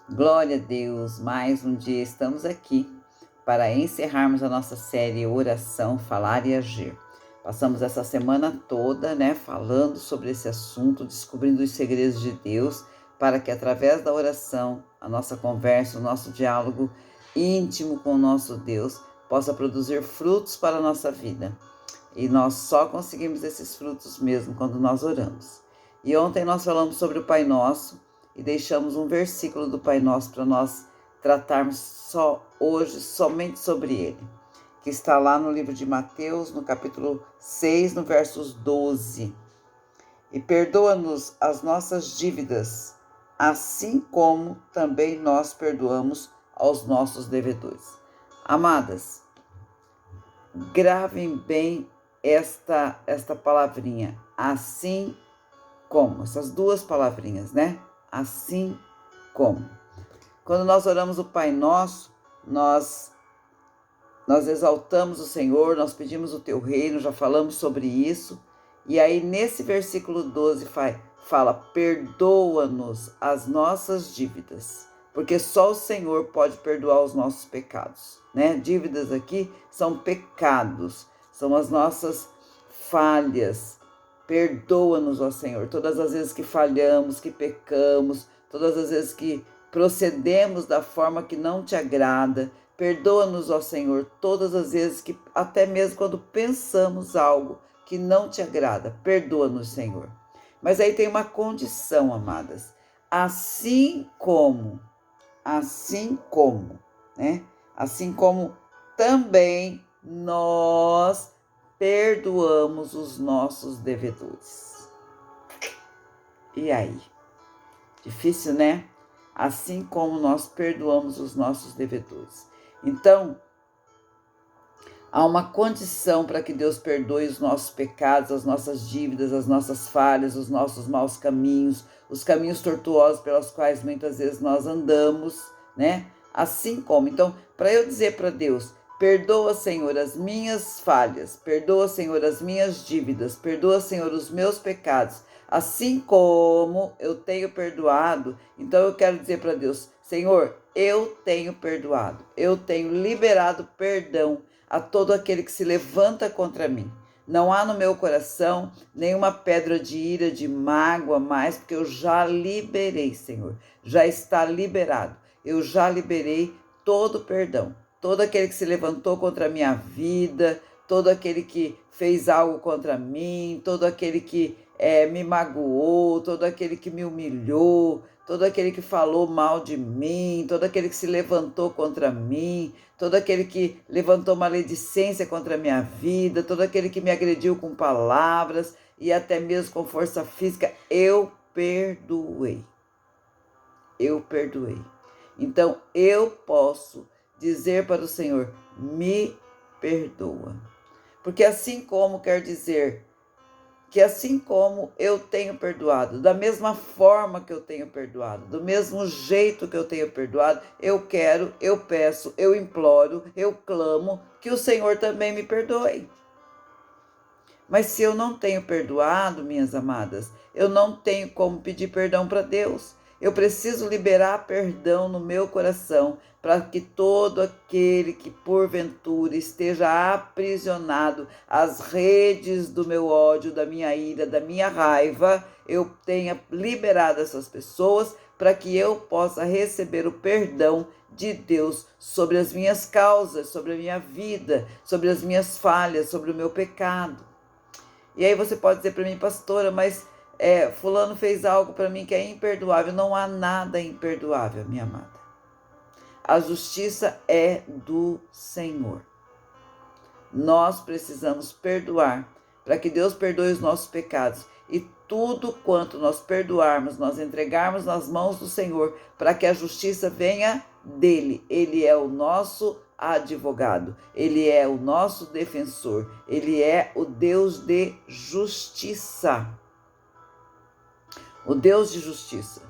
Glória a Deus, mais um dia estamos aqui para encerrarmos a nossa série Oração, Falar e Agir. Passamos essa semana toda, falando sobre esse assunto, descobrindo os segredos de Deus, para que através da oração, a nossa conversa, o nosso diálogo íntimo com o nosso Deus possa produzir frutos para a nossa vida. E nós só conseguimos esses frutos mesmo quando nós oramos. E ontem nós falamos sobre o Pai Nosso e deixamos um versículo do Pai Nosso para nós tratarmos hoje somente sobre ele, que está lá no livro de Mateus, no capítulo 6, no versos 12. E perdoa-nos as nossas dívidas, assim como também nós perdoamos aos nossos devedores. Amadas, gravem bem esta palavrinha, assim como, essas duas palavrinhas, Assim como. Quando nós oramos o Pai Nosso, nós exaltamos o Senhor, nós pedimos o Teu reino, já falamos sobre isso. E aí nesse versículo 12 fala, perdoa-nos as nossas dívidas, porque só o Senhor pode perdoar os nossos pecados, Dívidas aqui são pecados, são as nossas falhas. Perdoa-nos, ó Senhor, todas as vezes que falhamos, que pecamos, todas as vezes que procedemos da forma que não te agrada. Perdoa-nos, ó Senhor, todas as vezes que, até mesmo quando pensamos algo que não te agrada. Perdoa-nos, Senhor. Mas aí tem uma condição, amadas. Assim como, Assim como também nós perdoamos os nossos devedores. E aí? Difícil, né? Assim como nós perdoamos os nossos devedores. Então, há uma condição para que Deus perdoe os nossos pecados, as nossas dívidas, as nossas falhas, os nossos maus caminhos, os caminhos tortuosos pelos quais muitas vezes nós andamos, Assim como. Então, para eu dizer para Deus, perdoa, Senhor, as minhas falhas, perdoa, Senhor, as minhas dívidas, perdoa, Senhor, os meus pecados, assim como eu tenho perdoado. Então eu quero dizer para Deus, Senhor, eu tenho perdoado, eu tenho liberado perdão a todo aquele que se levanta contra mim. Não há no meu coração nenhuma pedra de ira, de mágoa mais, porque eu já liberei, Senhor, já está liberado. Eu já liberei todo o perdão. Todo aquele que se levantou contra a minha vida, todo aquele que fez algo contra mim, todo aquele que me magoou, todo aquele que me humilhou, todo aquele que falou mal de mim, todo aquele que se levantou contra mim, todo aquele que levantou maledicência contra a minha vida, todo aquele que me agrediu com palavras e até mesmo com força física, eu perdoei. Eu perdoei. Então, eu posso dizer para o Senhor, me perdoa. Porque assim como quer dizer que assim como eu tenho perdoado, da mesma forma que eu tenho perdoado, do mesmo jeito que eu tenho perdoado, eu quero, eu peço, eu imploro, eu clamo que o Senhor também me perdoe. Mas se eu não tenho perdoado, minhas amadas, eu não tenho como pedir perdão para Deus. Eu preciso liberar perdão no meu coração para que todo aquele que porventura esteja aprisionado às redes do meu ódio, da minha ira, da minha raiva, eu tenha liberado essas pessoas para que eu possa receber o perdão de Deus sobre as minhas causas, sobre a minha vida, sobre as minhas falhas, sobre o meu pecado. E aí você pode dizer para mim, pastora, mas fulano fez algo para mim que é imperdoável. Não há nada imperdoável, minha amada. A justiça é do Senhor. Nós precisamos perdoar para que Deus perdoe os nossos pecados. E tudo quanto nós perdoarmos, nós entregarmos nas mãos do Senhor para que a justiça venha dele. Ele é o nosso advogado, ele é o nosso defensor, ele é o Deus de justiça. O Deus de justiça.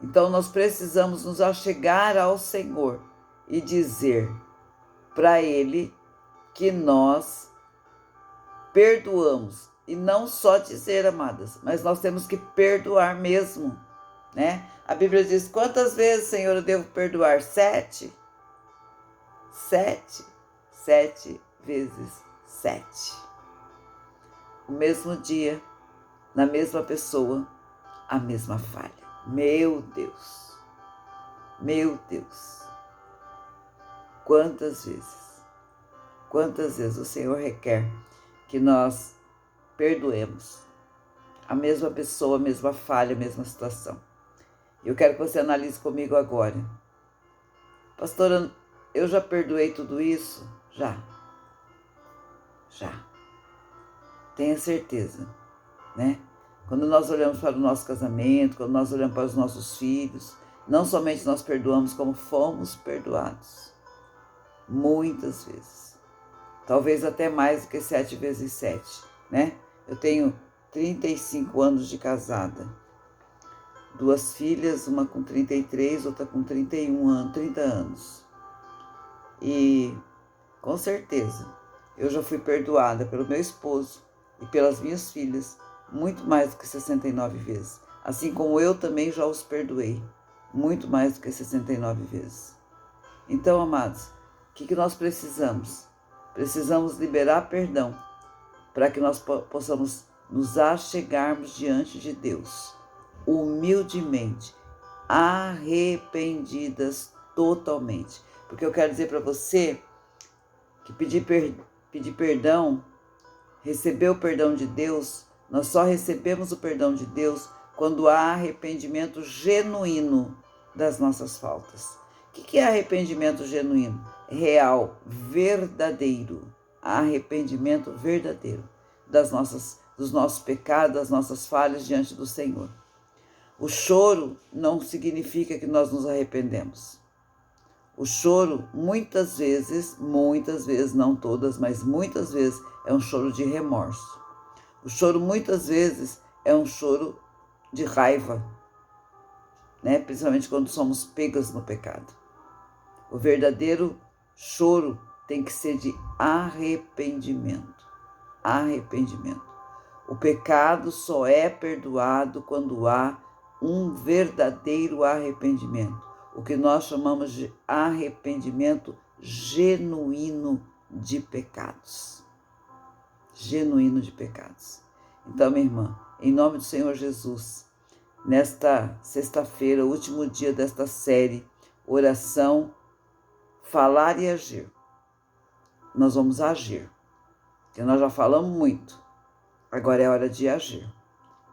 Então nós precisamos nos achegar ao Senhor e dizer para ele que nós perdoamos. E não só dizer, amadas, mas nós temos que perdoar mesmo, A Bíblia diz: quantas vezes, Senhor, eu devo perdoar? 7? 7. 7 vezes 7. O mesmo dia, na mesma pessoa, a mesma falha. Meu Deus. Meu Deus. Quantas vezes o Senhor requer que nós perdoemos a mesma pessoa, a mesma falha, a mesma situação. Eu quero que você analise comigo agora. Pastora, eu já perdoei tudo isso? Já. Tenha certeza, né? Quando nós olhamos para o nosso casamento, quando nós olhamos para os nossos filhos, não somente nós perdoamos, como fomos perdoados. Muitas vezes. Talvez até mais do que 7 vezes 7, né? Eu tenho 35 anos de casada. 2 filhas, uma com 33, outra com 31 anos, 30 anos. E, com certeza, eu já fui perdoada pelo meu esposo e pelas minhas filhas muito mais do que 69 vezes. Assim como eu também já os perdoei muito mais do que 69 vezes. Então, amados, o que nós precisamos? Precisamos liberar perdão para que nós possamos nos achegarmos diante de Deus, humildemente, arrependidas totalmente. Porque eu quero dizer para você que pedir perdão, receber o perdão de Deus, nós só recebemos o perdão de Deus quando há arrependimento genuíno das nossas faltas. O que é arrependimento genuíno? Real, verdadeiro. Arrependimento verdadeiro dos nossos pecados, das nossas falhas diante do Senhor. O choro não significa que nós nos arrependemos. O choro, muitas vezes, não todas, mas muitas vezes, é um choro de remorso. O choro, muitas vezes, é um choro de raiva, né? Principalmente quando somos pegas no pecado. O verdadeiro choro tem que ser de arrependimento. Arrependimento. O pecado só é perdoado quando há um verdadeiro arrependimento. O que nós chamamos de arrependimento genuíno de pecados. Genuíno de pecados. Então, minha irmã, em nome do Senhor Jesus, nesta sexta-feira, último dia desta série, oração, falar e agir. Nós vamos agir, porque nós já falamos muito. Agora é hora de agir.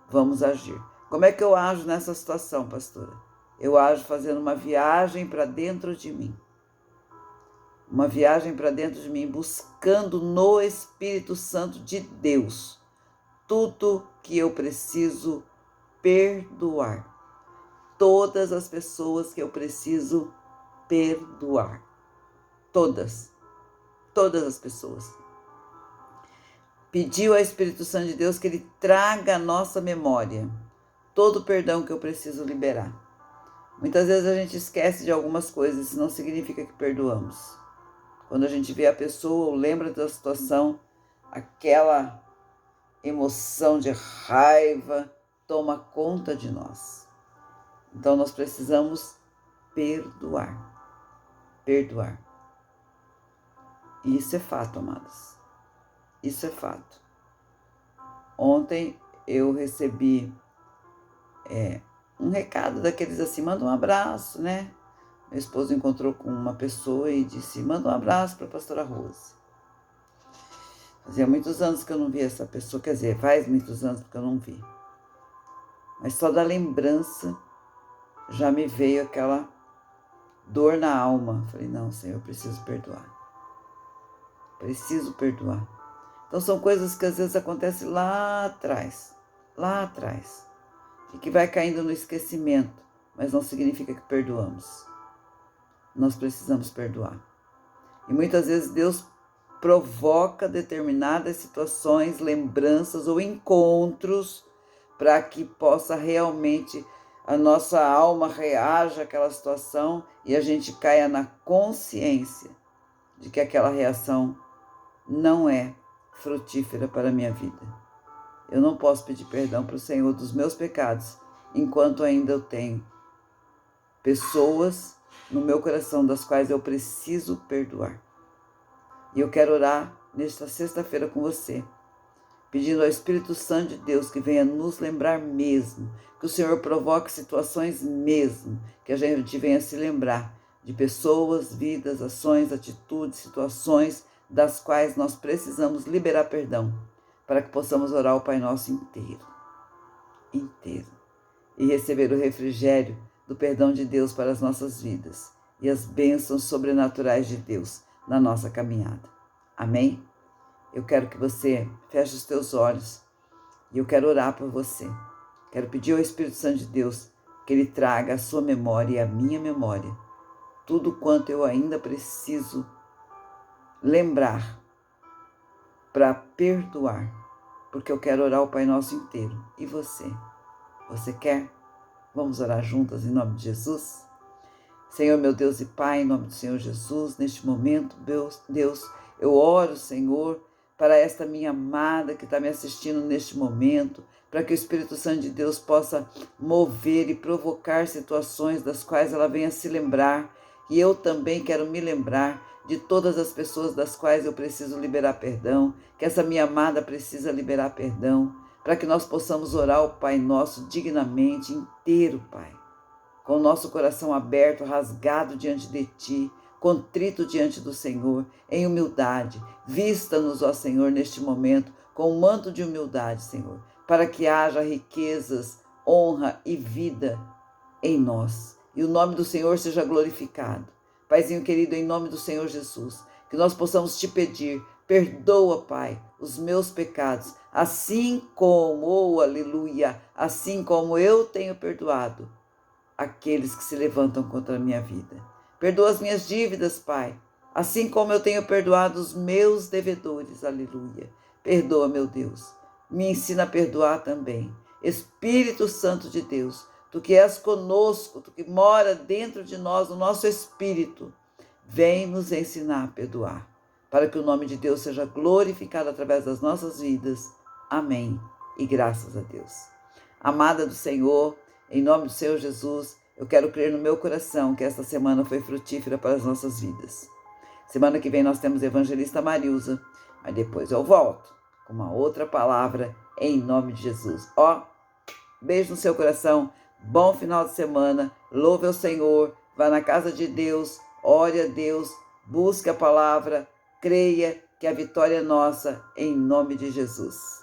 Vamos agir. Como é que eu ajo nessa situação, pastora? Eu ajo fazendo uma viagem para dentro de mim. Uma viagem para dentro de mim, buscando no Espírito Santo de Deus tudo que eu preciso perdoar. Todas as pessoas que eu preciso perdoar. Todas as pessoas. Pediu ao Espírito Santo de Deus que Ele traga à nossa memória todo o perdão que eu preciso liberar. Muitas vezes a gente esquece de algumas coisas, isso não significa que perdoamos. Quando a gente vê a pessoa ou lembra da situação, aquela emoção de raiva toma conta de nós. Então nós precisamos perdoar. Perdoar. E isso é fato, amados. Isso é fato. Ontem eu recebi um recado daqueles assim, manda um abraço, né? Meu esposo encontrou com uma pessoa e disse, manda um abraço para a pastora Rose. Fazia muitos anos que eu não vi essa pessoa, quer dizer, faz muitos anos que eu não vi. Mas só da lembrança já me veio aquela dor na alma. Falei, não, Senhor, eu preciso perdoar. Preciso perdoar. Então são coisas que às vezes acontecem lá atrás, e que vai caindo no esquecimento, mas não significa que perdoamos. Nós precisamos perdoar. E muitas vezes Deus provoca determinadas situações, lembranças ou encontros para que possa realmente a nossa alma reaja àquela situação e a gente caia na consciência de que aquela reação não é frutífera para a minha vida. Eu não posso pedir perdão para o Senhor dos meus pecados enquanto ainda eu tenho pessoas no meu coração das quais eu preciso perdoar. E eu quero orar nesta sexta-feira com você, pedindo ao Espírito Santo de Deus que venha nos lembrar mesmo, que o Senhor provoque situações mesmo, que a gente venha se lembrar de pessoas, vidas, ações, atitudes, situações das quais nós precisamos liberar perdão, para que possamos orar o Pai Nosso inteiro, e receber o refrigério do perdão de Deus para as nossas vidas e as bênçãos sobrenaturais de Deus na nossa caminhada. Amém? Eu quero que você feche os teus olhos e eu quero orar por você. Quero pedir ao Espírito Santo de Deus que Ele traga a sua memória e a minha memória tudo quanto eu ainda preciso lembrar para perdoar, porque eu quero orar o Pai Nosso inteiro. E você? Você quer? Vamos orar juntas em nome de Jesus? Senhor, meu Deus e Pai, em nome do Senhor Jesus, neste momento, Deus, eu oro, Senhor, para esta minha amada que está me assistindo neste momento, para que o Espírito Santo de Deus possa mover e provocar situações das quais ela venha se lembrar. E eu também quero me lembrar de todas as pessoas das quais eu preciso liberar perdão, que essa minha amada precisa liberar perdão, para que nós possamos orar o Pai Nosso dignamente, inteiro, Pai, com o nosso coração aberto, rasgado diante de Ti, contrito diante do Senhor, em humildade. Vista-nos, ó Senhor, neste momento, com um manto de humildade, Senhor, para que haja riquezas, honra e vida em nós. E o nome do Senhor seja glorificado. Paizinho querido, em nome do Senhor Jesus, que nós possamos Te pedir, perdoa, Pai, os meus pecados, assim como, oh, aleluia, assim como eu tenho perdoado aqueles que se levantam contra a minha vida. Perdoa as minhas dívidas, Pai, assim como eu tenho perdoado os meus devedores, aleluia. Perdoa, meu Deus, me ensina a perdoar também. Espírito Santo de Deus, Tu que és conosco, Tu que mora dentro de nós, o nosso espírito, vem nos ensinar a perdoar, para que o nome de Deus seja glorificado através das nossas vidas. Amém. E graças a Deus. Amada do Senhor, em nome do Senhor Jesus, eu quero crer no meu coração que esta semana foi frutífera para as nossas vidas. Semana que vem nós temos Evangelista Marilza, mas depois eu volto com uma outra palavra em nome de Jesus. Beijo no seu coração, bom final de semana, louve ao Senhor, vá na casa de Deus, ore a Deus, busque a palavra, creia que a vitória é nossa em nome de Jesus.